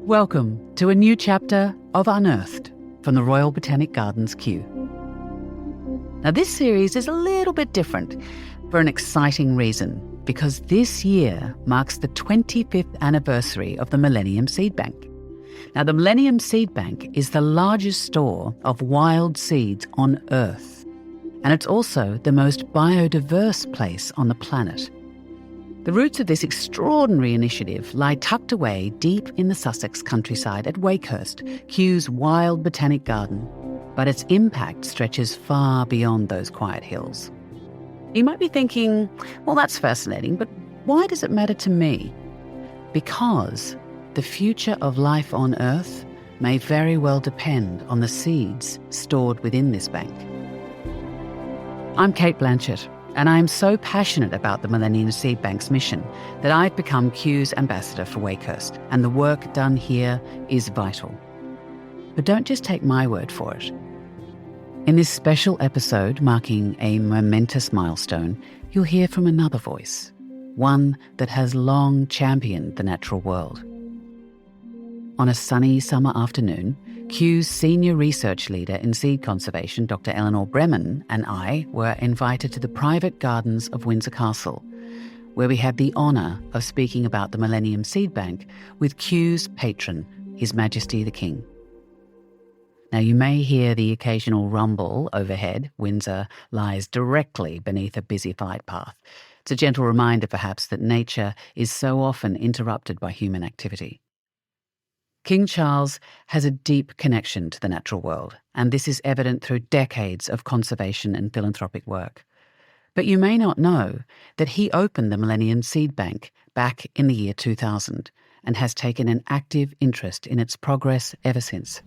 Welcome to a new chapter of Unearthed from the Royal Botanic Gardens Kew. Now, this series is a little bit different for an exciting reason, because this year marks the 25th anniversary of the Millennium Seed Bank. Now, the Millennium Seed Bank is the largest store of wild seeds on Earth, and it's also the most biodiverse place on the planet. The roots of this extraordinary initiative lie tucked away deep in the Sussex countryside at Wakehurst, Kew's wild botanic garden, but its impact stretches far beyond those quiet hills. You might be thinking, well, that's fascinating, but why does it matter to me? Because the future of life on Earth may very well depend on the seeds stored within this bank. I'm Cate Blanchett, and I am so passionate about the Millennium Seed Bank's mission that I've become Kew's ambassador for Wakehurst, and the work done here is vital. But don't just take my word for it. In this special episode marking a momentous milestone, you'll hear from another voice, one that has long championed the natural world. On a sunny summer afternoon, Kew's senior research leader in seed conservation, Dr. Elinor Breman, and I were invited to the private gardens of Windsor Castle, where we had the honour of speaking about the Millennium Seed Bank with Kew's patron, His Majesty the King. Now, you may hear the occasional rumble overhead. Windsor lies directly beneath a busy flight path. It's a gentle reminder, perhaps, that nature is so often interrupted by human activity. King Charles has a deep connection to the natural world, and this is evident through decades of conservation and philanthropic work. But you may not know that he opened the Millennium Seed Bank back in the year 2000 and has taken an active interest in its progress ever since.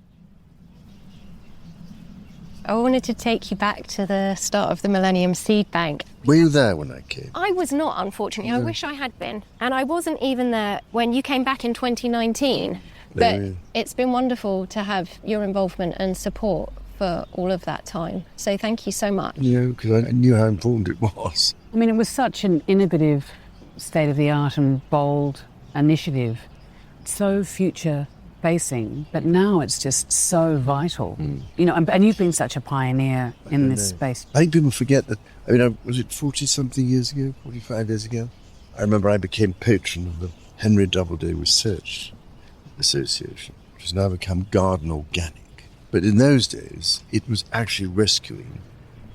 I wanted to take you back to the start of the Millennium Seed Bank. Were you there when I came? I was not, unfortunately. I wish I had been. And I wasn't even there when you came back in 2019. But it's been wonderful to have your involvement and support for all of that time. So thank you so much. Yeah, because I knew how important it was. I mean, it was such an innovative, state-of-the-art and bold initiative, so future-facing, but now it's just so vital. You know, and you've been such a pioneer in this space. I think people forget that, was it 40-something years ago, 45 years ago? I remember I became patron of the Henry Doubleday Research Association, which has now become Garden Organic. But in those days, it was actually rescuing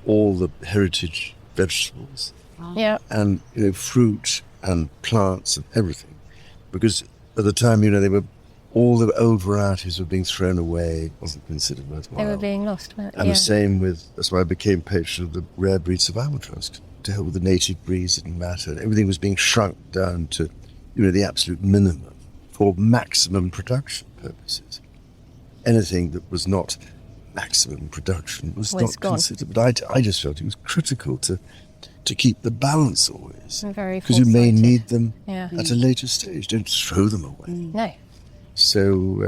all the heritage vegetables and fruit and plants and everything. Because at the time, they were all the old varieties were being thrown away. It wasn't considered worthwhile. They were being lost. And the same that's why I became patron of the rare breeds of albatross. To help with the native breeds, it didn't matter. Everything was being shrunk down to, the absolute minimum for maximum production purposes. Anything that was not maximum production was not considered. But I just felt it was critical to keep the balance always. Because you may need them at a later stage. Don't throw them away. No. So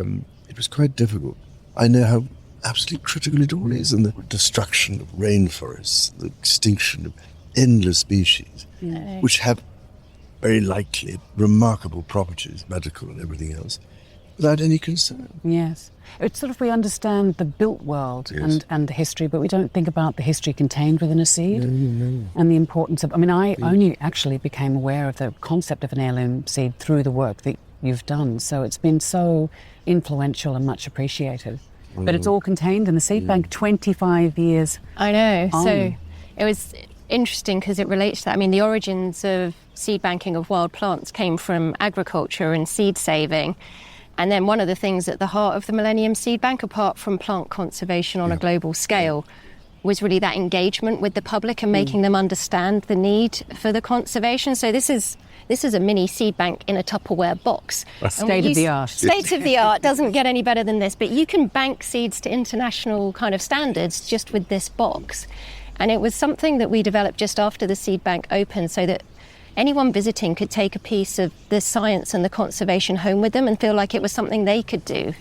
it was quite difficult. I know how absolutely critical it all is, and the destruction of rainforests, the extinction of endless species, which have very likely remarkable properties, medical and everything else, without any concern. Yes. It's sort of, we understand the built world and the history, but we don't think about the history contained within a seed and the importance of... I only actually became aware of the concept of an heirloom seed through the work that you've done. So it's been so influential and much appreciated. But it's all contained in the seed bank, 25 years I know. on. So it was interesting because it relates to that. The origins of seed banking of wild plants came from agriculture and seed saving. And then one of the things at the heart of the Millennium Seed Bank, apart from plant conservation on a global scale, was really that engagement with the public and making them understand the need for the conservation. So this is a mini seed bank in a Tupperware box. State of the art. State of the art, doesn't get any better than this. But you can bank seeds to international kind of standards just with this box. And it was something that we developed just after the seed bank opened, so that anyone visiting could take a piece of the science and the conservation home with them and feel like it was something they could do.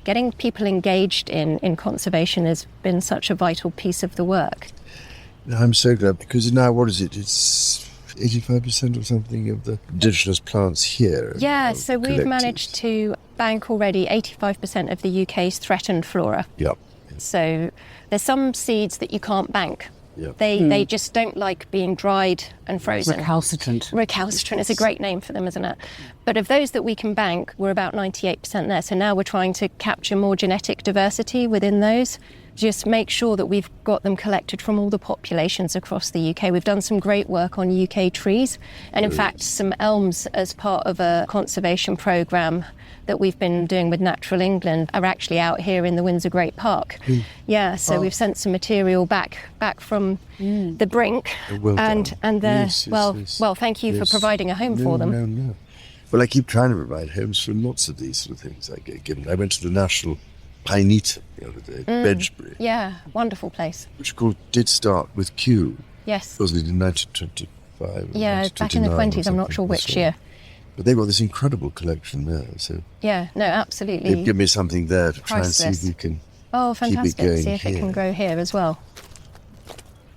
Getting people engaged in conservation has been such a vital piece of the work. I'm so glad, because now, what is it? It's 85% or something of the indigenous plants here. Yeah, are so we've collected. managed to bank already 85% of the UK's threatened flora. Yep. So there's some seeds that you can't bank. Yep. They just don't like being dried and frozen. Recalcitrant. Recalcitrant is a great name for them, isn't it? But of those that we can bank, we're about 98% there. So now we're trying to capture more genetic diversity within those. Just make sure that we've got them collected from all the populations across the UK. We've done some great work on UK trees, and in fact some elms as part of a conservation programme that we've been doing with Natural England are actually out here in the Windsor Great Park. Yeah, so we've sent some material back from the brink, Well and done. they're Yes, yes. well. Thank you for Yes. providing a home for them. No. Well, I keep trying to provide homes for lots of these sort of things I get given. I went to the National Pineater the other day, Bedgebury, Yeah, wonderful place. which of course did start with Kew. Yes. Wasn't it in 1925? Or Yeah, back in the 1929 or 20s. I'm not something? sure which That's right. year. But they've got this incredible collection there, so Yeah, no, they've absolutely. given me something there to try and see if Priceless. we can Oh, keep it fantastic. going See if it can here. grow here as well.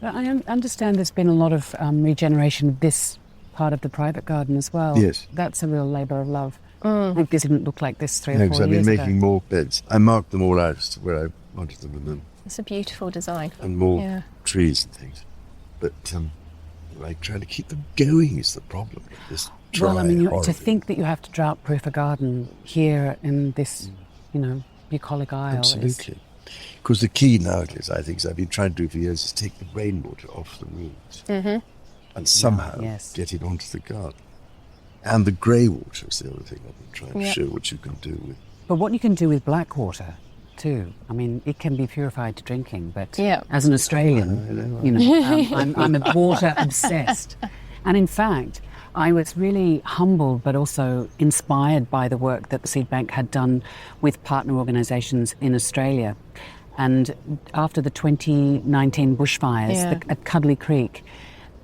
But I understand there's been a lot of regeneration of this part of the private garden as well. Yes. That's a real labour of love. Like this didn't look like this 3 or 4 Because I've been years making ago. more beds. I marked them all out as to where I wanted them It's a beautiful design. and more Yeah. trees and things. But like trying to keep them going is the problem. This dry, Well, I mean, to horrible- think that you have to drought-proof a garden here in this, bucolic isle. Absolutely. Because the key nowadays, I think, as I've been trying to do for years, is take the rainwater off the roofs and somehow yes. get it onto the garden. And the grey water is the other thing I've been trying to Yeah. show what you can do with. But what you can do with black water, too. I mean, it can be purified to drinking, but Yeah. as an Australian, I'm a water obsessed. And in fact, I was really humbled but also inspired by the work that the Seed Bank had done with partner organisations in Australia. And after the 2019 bushfires Yeah. at Cuddly Creek,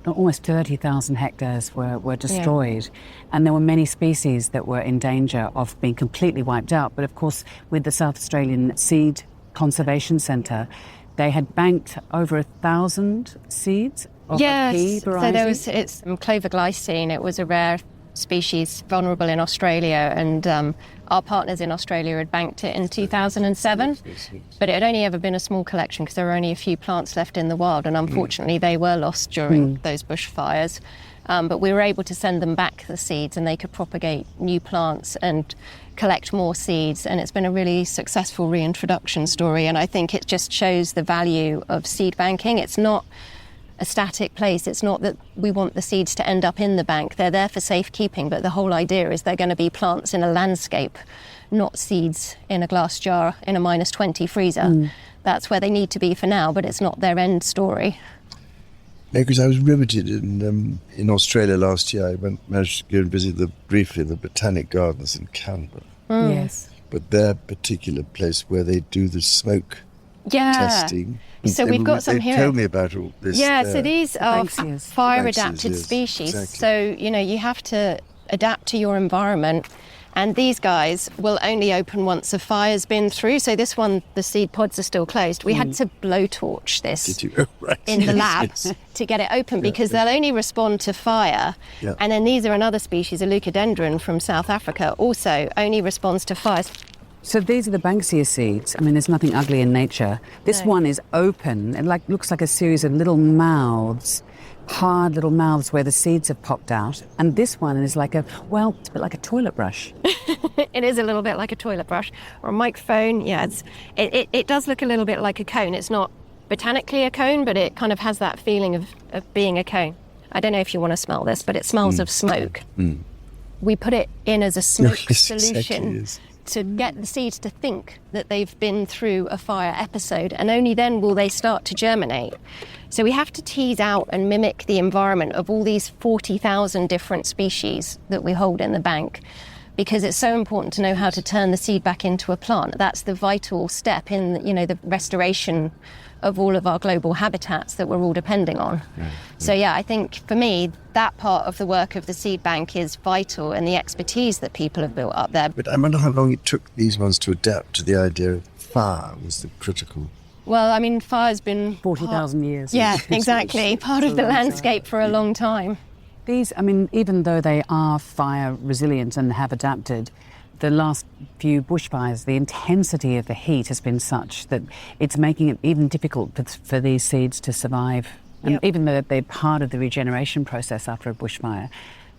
almost 30,000 hectares were destroyed, and there were many species that were in danger of being completely wiped out. But of course, with the South Australian Seed Conservation Centre, they had banked over 1,000 seeds of a pea So variety. it's clover glycine. It was a rare species, vulnerable in Australia, and our partners in Australia had banked it in 2007, but it had only ever been a small collection because there were only a few plants left in the wild, and unfortunately they were lost during those bushfires. But we were able to send them back the seeds, and they could propagate new plants and collect more seeds, and it's been a really successful reintroduction story, and I think it just shows the value of seed banking. It's not a static place. It's not that we want the seeds to end up in the bank. They're there for safekeeping, but the whole idea is they're going to be plants in a landscape, not seeds in a glass jar in a -20 freezer. That's where they need to be for now, but it's not their end story. No, because I was riveted in Australia last year. I managed to go and visit briefly the Botanic Gardens in Canberra. Yes. But their particular place where they do the smoke testing. So we've got some here. They told me about all this. Yeah, there. so these are Banksias. fire-adapted Banksias, yes, species. exactly. So, you have to adapt to your environment. And these guys will only open once a fire's been through. So this one, the seed pods are still closed. We had to blowtorch this Did you? Oh, right. in the Yes, lab yes. to get it open because they'll only respond to fire. Yeah. And then these are another species, a leucodendron from South Africa, also only responds to fires. So these are the Banksia seeds. I mean, there's nothing ugly in nature. This No. one is open. It looks like a series of little mouths, hard little mouths where the seeds have popped out. And this one is it's a bit like a toilet brush. It is a little bit like a toilet brush or a microphone. Yeah, it does look a little bit like a cone. It's not botanically a cone, but it kind of has that feeling of being a cone. I don't know if you want to smell this, but it smells of smoke. We put it in as a smoke Yes, solution exactly, yes. to get the seeds to think that they've been through a fire episode, and only then will they start to germinate. So we have to tease out and mimic the environment of all these 40,000 different species that we hold in the bank, because it's so important to know how to turn the seed back into a plant. That's the vital step in, the restoration of all of our global habitats that we're all depending on. So yeah, I think for me, that part of the work of the seed bank is vital, and the expertise that people have built up there. But I wonder how long it took these ones to adapt to the idea of fire was the critical. Well, I mean, fire's been 40,000 years. Yeah, exactly. Part of the landscape for a long time. These, I mean, even though they are fire resilient and have adapted, the last few bushfires, the intensity of the heat has been such that it's making it even difficult for these seeds to survive. And even though they're part of the regeneration process after a bushfire,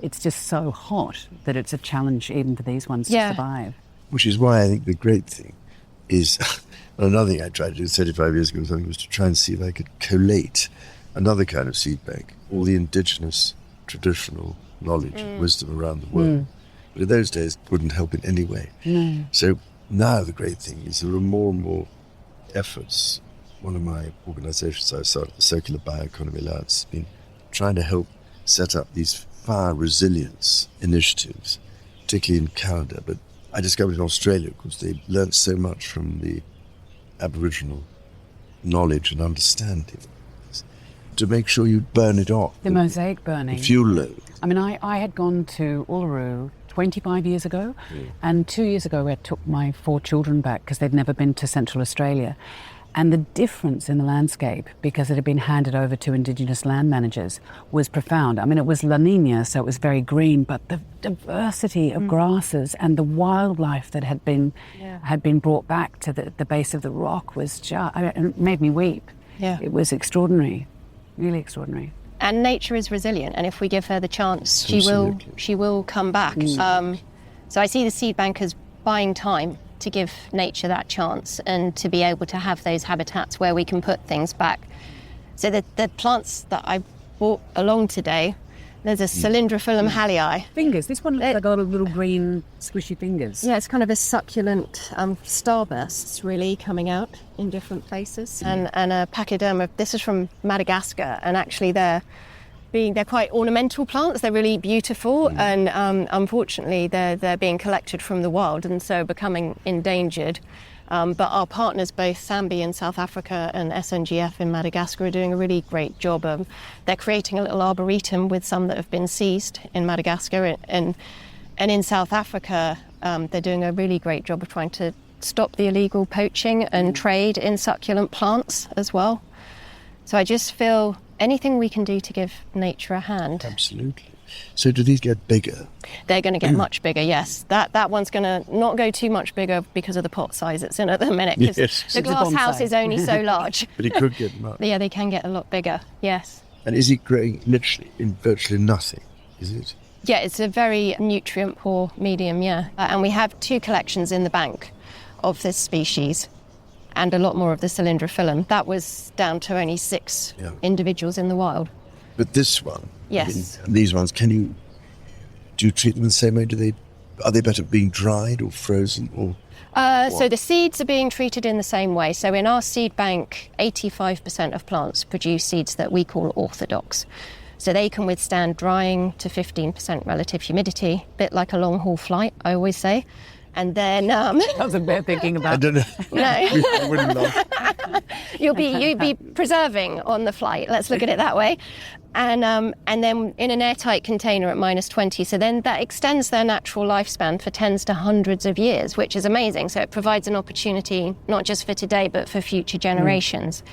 it's just so hot that it's a challenge even for these ones to survive. Which is why I think the great thing is, another thing I tried to do 35 years ago or something was to try and see if I could collate another kind of seed bank, all the indigenous traditional knowledge and wisdom around the world. But in those days, it wouldn't help in any way. No. So now the great thing is there are more and more efforts. One of my organisations I started, the Circular Bioeconomy Alliance, has been trying to help set up these fire resilience initiatives, particularly in Canada. But I discovered in Australia, because they learnt so much from the Aboriginal knowledge and understanding, to make sure you burn it off. The mosaic burning. The fuel load. I mean, I had gone to Uluru 25 years ago, and 2 years ago I took my 4 children back because they'd never been to Central Australia. And the difference in the landscape, because it had been handed over to Indigenous land managers, was profound. I mean, it was La Nina, so it was very green, but the diversity of grasses and the wildlife that had been brought back to the base of the rock was just, I mean, it made me weep. Yeah. It was extraordinary, really extraordinary. And nature is resilient, and if we give her the chance, she will come back. So I see the seed bank as buying time to give nature that chance and to be able to have those habitats where we can put things back. So the plants that I brought along today, there's a Cylindrophyllum hallei. Fingers. This one looks like a lot of little green squishy fingers. Yeah, it's kind of a succulent starbursts really coming out in different places. And a pachyderma. This is from Madagascar, and actually they're quite ornamental plants. They're really beautiful, and unfortunately they're being collected from the wild and so becoming endangered. But our partners, both Sambi in South Africa and SNGF in Madagascar, are doing a really great job. They're creating a little arboretum with some that have been seized in Madagascar, and in South Africa they're doing a really great job of trying to stop the illegal poaching and trade in succulent plants as well. So I just feel anything we can do to give nature a hand. Absolutely. So do these get bigger? They're going to get much bigger, yes. That one's going to not go too much bigger because of the pot size it's in at the minute. Yes. The glass house is only so large. But it could get much. Yeah, they can get a lot bigger, yes. And is it growing literally in virtually nothing, is it? Yeah, it's a very nutrient-poor medium, yeah. And we have 2 collections in the bank of this species, and a lot more of the Cylindrophyllum. That was down to only 6 individuals in the wild. But this one, yes, I mean, these ones, do you treat them the same way? Are they better being dried or frozen or? So the seeds are being treated in the same way. So in our seed bank, 85% of plants produce seeds that we call orthodox. So they can withstand drying to 15% relative humidity, a bit like a long haul flight, I always say. And then That's a bit thinking about. I don't know. No. I wouldn't laugh. you'd be preserving on the flight. Let's look at it that way. And then in an airtight container at -20. So then that extends their natural lifespan for tens to hundreds of years, which is amazing. So it provides an opportunity not just for today but for future generations.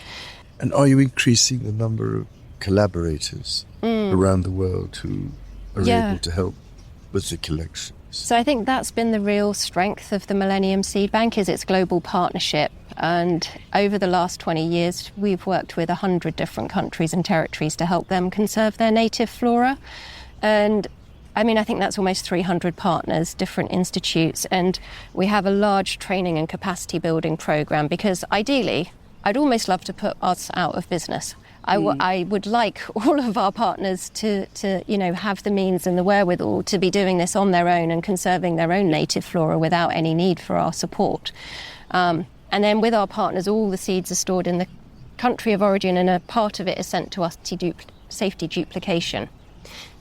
And are you increasing the number of collaborators around the world who are able to help with the collection? So I think that's been the real strength of the Millennium Seed Bank, is its global partnership. And over the last 20 years, we've worked with 100 different countries and territories to help them conserve their native flora. And I mean, I think that's almost 300 partners, different institutes. And we have a large training and capacity building program, because ideally, I'd almost love to put us out of business. I would like all of our partners to have the means and the wherewithal to be doing this on their own and conserving their own native flora without any need for our support. And then with our partners, all the seeds are stored in the country of origin, and a part of it is sent to us to safety duplication.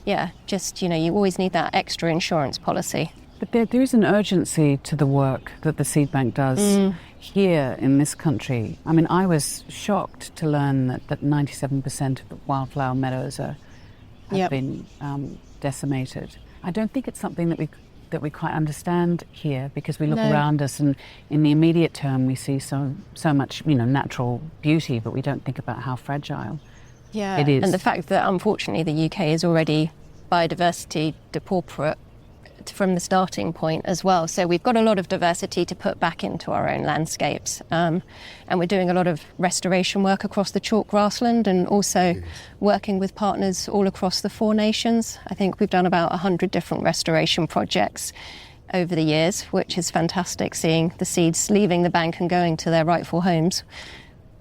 Yeah, just, you always need that extra insurance policy. But there is an urgency to the work that the seed bank does here in this country. I mean, I was shocked to learn that 97% of the wildflower meadows have been decimated. I don't think it's something that we quite understand here, because we look around us and in the immediate term we see so much natural beauty, but we don't think about how fragile it is. And the fact that unfortunately the UK is already biodiversity depauperate from the starting point as well. So we've got a lot of diversity to put back into our own landscapes. And we're doing a lot of restoration work across the chalk grassland and also working with partners all across the Four Nations. I think we've done about 100 different restoration projects over the years, which is fantastic, seeing the seeds leaving the bank and going to their rightful homes.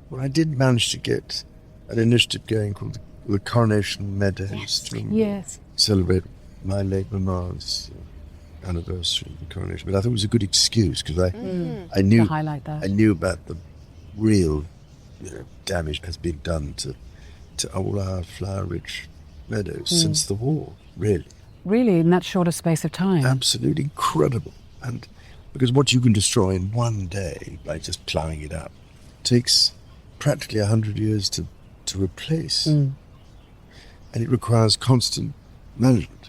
Well, I did manage to get an initiative going called the Coronation Meadows to celebrate my late Mamma's anniversary of the coronation. But I thought it was a good excuse because I knew to highlight that. I knew about the real damage that has been done to all our flower-rich meadows since the war, really. Really, in that short a space of time? Absolutely incredible. And because what you can destroy in one day by just ploughing it up takes practically 100 years to replace. And it requires constant management,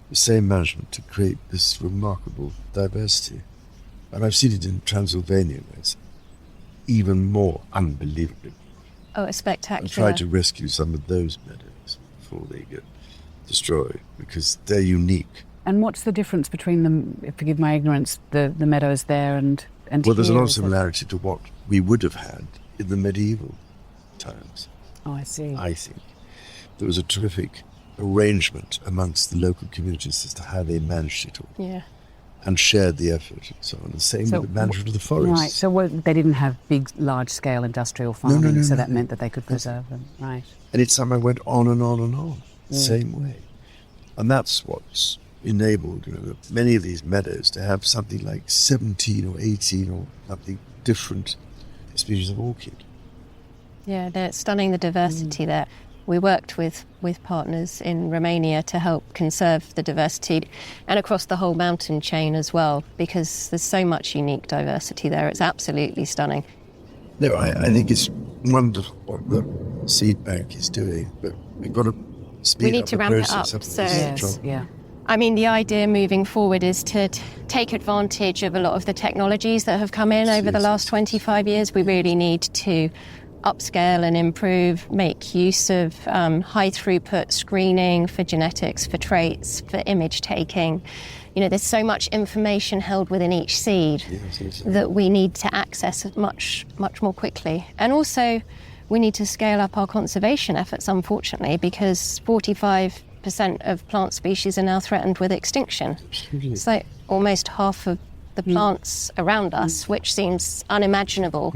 the same management to create this remarkable diversity. And I've seen it in Transylvania, where it's even more unbelievably. Oh, it's spectacular. I've tried to rescue some of those meadows before they get destroyed because they're unique. And what's the difference between them, forgive my ignorance, the meadows there and well, there's a lot of here? similarity to what we would have had in the medieval times. Oh, I see. I think there was a terrific arrangement amongst the local communities as to how they managed it all. Yeah. And shared the effort and so on. The same with the management of the forests. Right, so they didn't have big, large-scale industrial farming, so that meant that they could preserve them. Right. And it somehow went on and on and on, the same way. And that's what's enabled many of these meadows to have something like 17 or 18 or something different species of orchid. Yeah, they're stunning, the diversity there. We worked with partners in Romania to help conserve the diversity and across the whole mountain chain as well, because there's so much unique diversity there. It's absolutely stunning. No, I think it's wonderful what the seed bank is doing, but we've got to speed up the process. We need to ramp it up. Yeah. I mean, the idea moving forward is to take advantage of a lot of the technologies that have come in over the last 25 years. We really need to upscale and improve, make use of high throughput screening for genetics, for traits, for image taking. There's so much information held within each seed that we need to access much, much more quickly. And also, we need to scale up our conservation efforts, unfortunately, because 45% of plant species are now threatened with extinction. It's like almost half of the plants around us, which seems unimaginable.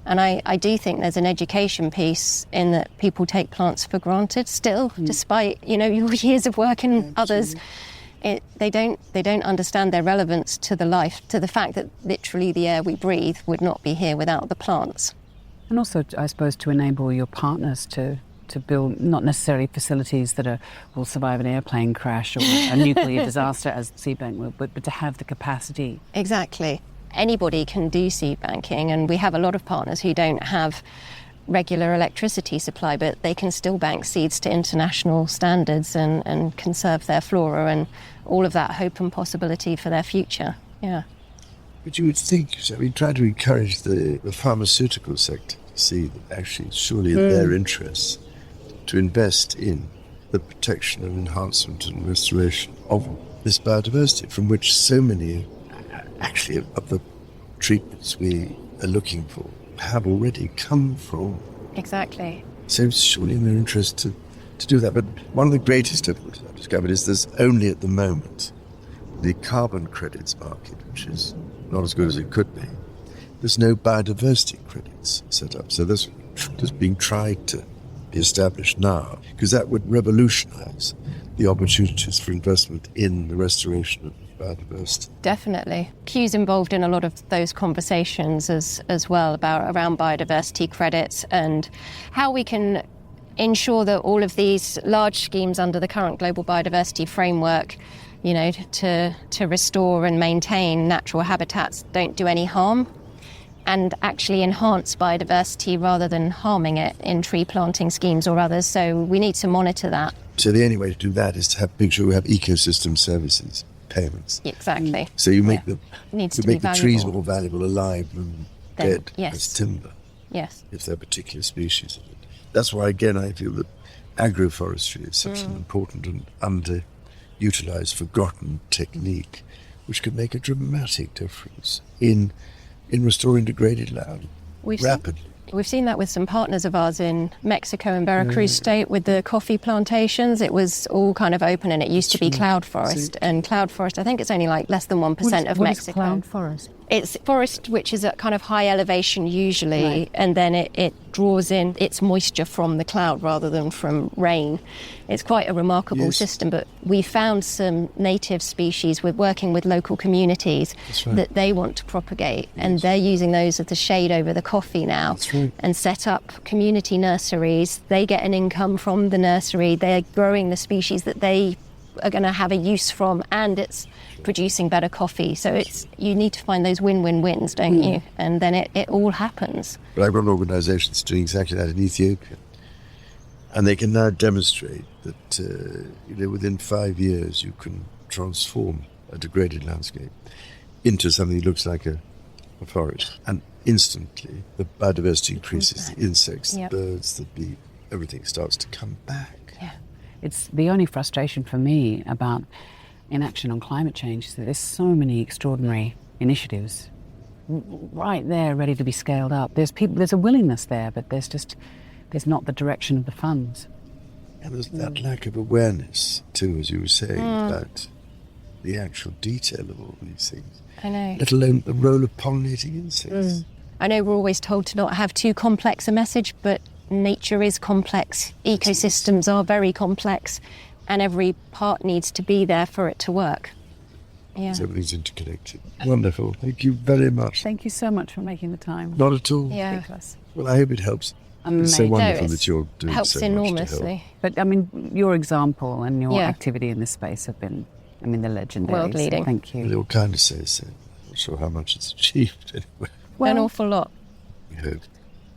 And I do think there's an education piece in that people take plants for granted still, despite your years of work in others. They don't understand their relevance to the life, to the fact that literally the air we breathe would not be here without the plants. And also, I suppose, to enable your partners to build not necessarily facilities that will survive an airplane crash or a nuclear disaster, as seed bank will, but to have the capacity. Exactly. Anybody can do seed banking, and we have a lot of partners who don't have regular electricity supply, but they can still bank seeds to international standards and conserve their flora and all of that hope and possibility for their future. Yeah. But you would think, we try to encourage the pharmaceutical sector to see that actually it's surely in their interests to invest in the protection and enhancement and restoration of this biodiversity, from which so many actually of the treatments we are looking for have already come from. Exactly. So it's surely in their interest to do that. But one of the greatest difficulties I've discovered is there's only at the moment the carbon credits market, which is not as good as it could be. There's no biodiversity credits set up. So this is being tried to be established now, because that would revolutionize the opportunities for investment in the restoration of biodiversity. Definitely. Q's involved in a lot of those conversations as well around biodiversity credits and how we can ensure that all of these large schemes under the current global biodiversity framework, to restore and maintain natural habitats don't do any harm and actually enhance biodiversity rather than harming it in tree planting schemes or others. So we need to monitor that. So the only way to do that is to make sure we have ecosystem services payments. Exactly. So you make the valuable. Trees more valuable alive than dead yes. as timber. Yes. If they're particular species of it. That's why, again, I feel that agroforestry is such an important and underutilised, forgotten technique, which can make a dramatic difference in restoring degraded land rapidly. We've seen that with some partners of ours in Mexico and Veracruz State with the coffee plantations. It was all kind of open, and it used to be cloud forest. And cloud forest, I think it's only like less than 1% of Mexico. What is cloud forest? It's forest which is at kind of high elevation usually, and then it draws in its moisture from the cloud rather than from rain. It's quite a remarkable system, but we found some native species with working with local communities that they want to propagate, and they're using those as the shade over the coffee now, and set up community nurseries. They get an income from the nursery. They're growing the species that they are going to have a use from, and it's producing better coffee. So you need to find those win-win-wins, don't you? And then it all happens. But I've got organisations doing exactly that in Ethiopia, and they can now demonstrate that within 5 years you can transform a degraded landscape into something that looks like a forest, and instantly the biodiversity increases, the insects, the birds, the bee, everything starts to come back. It's the only frustration for me about inaction on climate change is that there's so many extraordinary initiatives right there ready to be scaled up. There's a willingness there, but there's not the direction of the funds. And there's that lack of awareness too, as you were saying, about the actual detail of all these things. I know. Let alone the role of pollinating insects. I know we're always told to not have too complex a message, but nature is complex. Ecosystems are very complex, and every part needs to be there for it to work. So everything's interconnected. Wonderful. Thank you very much. Thank you so much for making the time. Not at all. Yeah. Well, I hope it helps. It's so wonderful that you're doing helps so enormously. much to help. But I mean, your example and your activity in this space have been, the legendary. World leading. So thank you. They all kind of say so. Not sure how much it's achieved anyway. Well, an awful lot. We hope.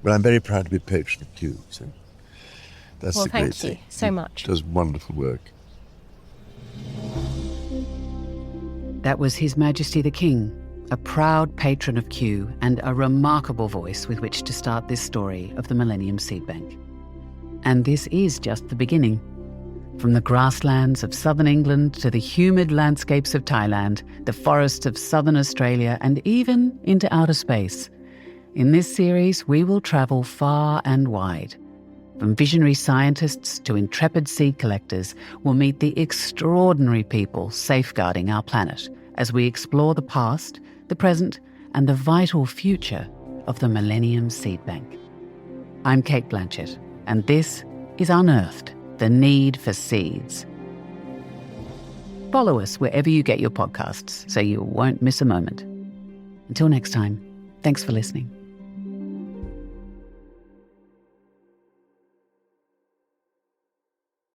Well, I'm very proud to be patron of Kew, so that's the great thing. Thank you so much. Does wonderful work. That was His Majesty the King, a proud patron of Kew and a remarkable voice with which to start this story of the Millennium Seed Bank. And this is just the beginning. From the grasslands of southern England to the humid landscapes of Thailand, the forests of southern Australia, and even into outer space. In this series, we will travel far and wide. From visionary scientists to intrepid seed collectors, we'll meet the extraordinary people safeguarding our planet as we explore the past, the present, and the vital future of the Millennium Seed Bank. I'm Cate Blanchett, and this is Unearthed, the Need for Seeds. Follow us wherever you get your podcasts so you won't miss a moment. Until next time, thanks for listening.